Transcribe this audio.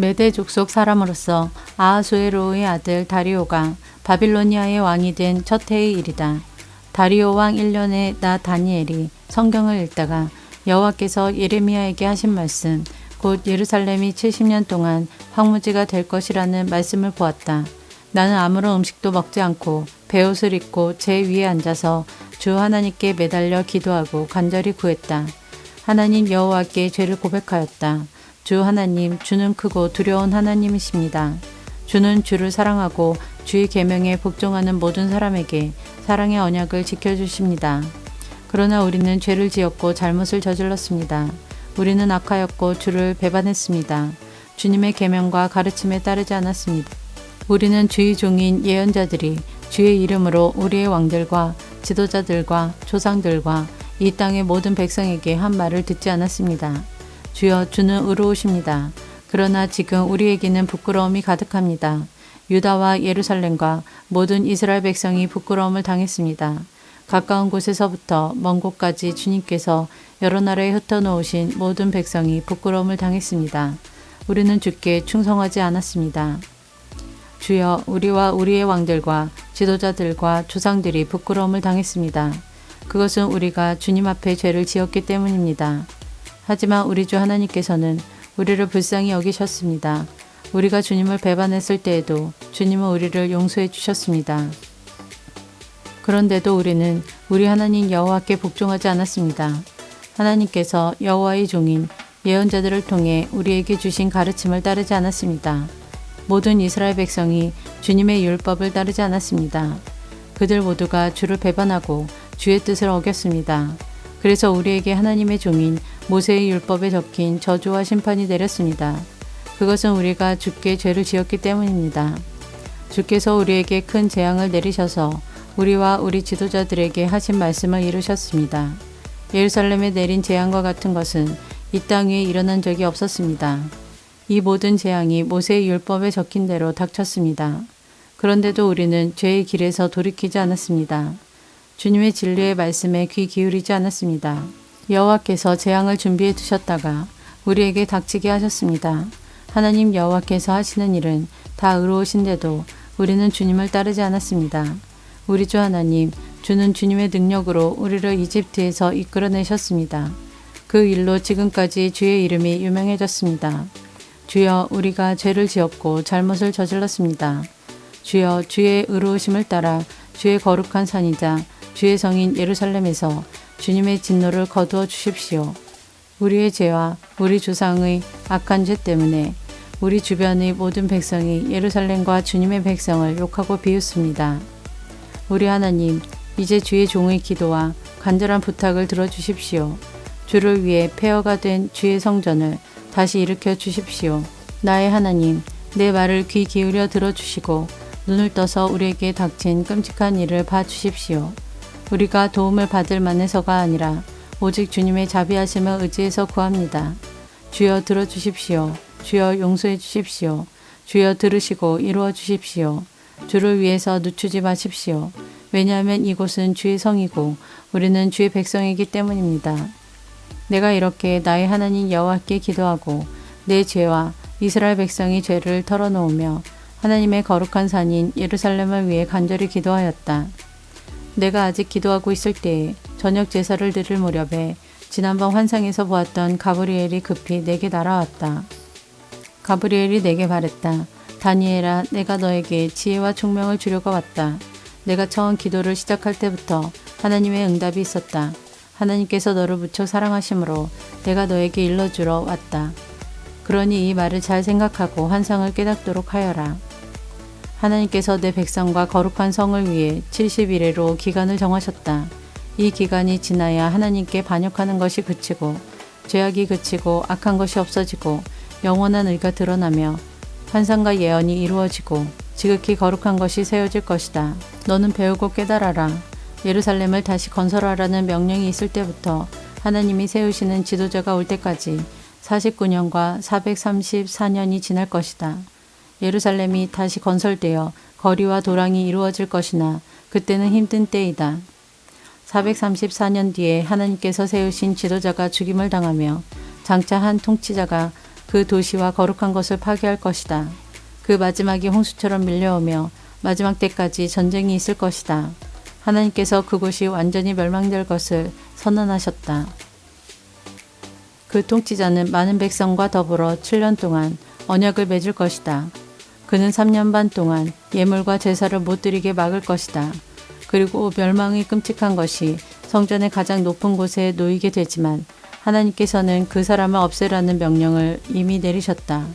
메대 족속 사람으로서 아하수에로의 아들 다리오가 바빌로니아의 왕이 된 첫 해의 일이다. 다리오 왕 1년에 나 다니엘이 성경을 읽다가 여호와께서 예레미야에게 하신 말씀, 곧 예루살렘이 70년 동안 황무지가 될 것이라는 말씀을 보았다. 나는 아무런 음식도 먹지 않고 베옷을 입고 제 위에 앉아서 주 하나님께 매달려 기도하고 간절히 구했다. 하나님 여호와께 죄를 고백하였다. 주 하나님, 주는 크고 두려운 하나님이십니다. 주는 주를 사랑하고 주의 계명에 복종하는 모든 사람에게 사랑의 언약을 지켜주십니다. 그러나 우리는 죄를 지었고 잘못을 저질렀습니다. 우리는 악하였고 주를 배반했습니다. 주님의 계명과 가르침에 따르지 않았습니다. 우리는 주의 종인 예언자들이 주의 이름으로 우리의 왕들과 지도자들과 조상들과 이 땅의 모든 백성에게 한 말을 듣지 않았습니다. 주여, 주는 의로우십니다. 그러나 지금 우리에게는 부끄러움이 가득합니다. 유다와 예루살렘과 모든 이스라엘 백성이 부끄러움을 당했습니다. 가까운 곳에서부터 먼 곳까지 주님께서 여러 나라에 흩어놓으신 모든 백성이 부끄러움을 당했습니다. 우리는 주께 충성하지 않았습니다. 주여, 우리와 우리의 왕들과 지도자들과 조상들이 부끄러움을 당했습니다. 그것은 우리가 주님 앞에 죄를 지었기 때문입니다. 하지만 우리 주 하나님께서는 우리를 불쌍히 여기셨습니다. 우리가 주님을 배반했을 때에도 주님은 우리를 용서해 주셨습니다. 그런데도 우리는 우리 하나님 여호와께 복종하지 않았습니다. 하나님께서 여호와의 종인 예언자들을 통해 우리에게 주신 가르침을 따르지 않았습니다. 모든 이스라엘 백성이 주님의 율법을 따르지 않았습니다. 그들 모두가 주를 배반하고 주의 뜻을 어겼습니다. 그래서 우리에게 하나님의 종인 모세의 율법에 적힌 저주와 심판이 내렸습니다. 그것은 우리가 주께 죄를 지었기 때문입니다. 주께서 우리에게 큰 재앙을 내리셔서 우리와 우리 지도자들에게 하신 말씀을 이루셨습니다. 예루살렘에 내린 재앙과 같은 것은 이 땅 위에 일어난 적이 없었습니다. 이 모든 재앙이 모세의 율법에 적힌 대로 닥쳤습니다. 그런데도 우리는 죄의 길에서 돌이키지 않았습니다. 주님의 진리의 말씀에 귀 기울이지 않았습니다. 여호와께서 재앙을 준비해 두셨다가 우리에게 닥치게 하셨습니다. 하나님 여호와께서 하시는 일은 다 의로우신데도 우리는 주님을 따르지 않았습니다. 우리 주 하나님, 주는 주님의 능력으로 우리를 이집트에서 이끌어내셨습니다. 그 일로 지금까지 주의 이름이 유명해졌습니다. 주여, 우리가 죄를 지었고 잘못을 저질렀습니다. 주여, 주의 의로우심을 따라 주의 거룩한 산이자 주의 성인 예루살렘에서 주님의 진노를 거두어 주십시오. 우리의 죄와 우리 조상의 악한 죄 때문에 우리 주변의 모든 백성이 예루살렘과 주님의 백성을 욕하고 비웃습니다. 우리 하나님, 이제 주의 종의 기도와 간절한 부탁을 들어주십시오. 주를 위해 폐허가 된 주의 성전을 다시 일으켜 주십시오. 나의 하나님, 내 말을 귀 기울여 들어주시고 눈을 떠서 우리에게 닥친 끔찍한 일을 봐주십시오. 우리가 도움을 받을 만해서가 아니라 오직 주님의 자비하심을 의지해서 구합니다. 주여 들어주십시오. 주여 용서해 주십시오. 주여 들으시고 이루어 주십시오. 주를 위해서 늦추지 마십시오. 왜냐하면 이곳은 주의 성이고 우리는 주의 백성이기 때문입니다. 내가 이렇게 나의 하나님 여호와께 기도하고 내 죄와 이스라엘 백성의 죄를 털어놓으며 하나님의 거룩한 산인 예루살렘을 위해 간절히 기도하였다. 내가 아직 기도하고 있을 때에 저녁 제사를 드릴 무렵에 지난번 환상에서 보았던 가브리엘이 급히 내게 날아왔다. 가브리엘이 내게 말했다. 다니엘아, 내가 너에게 지혜와 총명을 주려고 왔다. 내가 처음 기도를 시작할 때부터 하나님의 응답이 있었다. 하나님께서 너를 무척 사랑하심으로 내가 너에게 일러주러 왔다. 그러니 이 말을 잘 생각하고 환상을 깨닫도록 하여라. 하나님께서 내 백성과 거룩한 성을 위해 70일의로 기간을 정하셨다. 이 기간이 지나야 하나님께 반역하는 것이 그치고 죄악이 그치고 악한 것이 없어지고 영원한 의가 드러나며 환상과 예언이 이루어지고 지극히 거룩한 것이 세워질 것이다. 너는 배우고 깨달아라. 예루살렘을 다시 건설하라는 명령이 있을 때부터 하나님이 세우시는 지도자가 올 때까지 49년과 434년이 지날 것이다. 예루살렘이 다시 건설되어 거리와 도랑이 이루어질 것이나 그때는 힘든 때이다. 434년 뒤에 하나님께서 세우신 지도자가 죽임을 당하며 장차 한 통치자가 그 도시와 거룩한 것을 파괴할 것이다. 그 마지막이 홍수처럼 밀려오며 마지막 때까지 전쟁이 있을 것이다. 하나님께서 그곳이 완전히 멸망될 것을 선언하셨다. 그 통치자는 많은 백성과 더불어 7년 동안 언약을 맺을 것이다. 그는 3년 반 동안 예물과 제사를 못 드리게 막을 것이다. 그리고 멸망의 끔찍한 것이 성전의 가장 높은 곳에 놓이게 되지만 하나님께서는 그 사람을 없애라는 명령을 이미 내리셨다.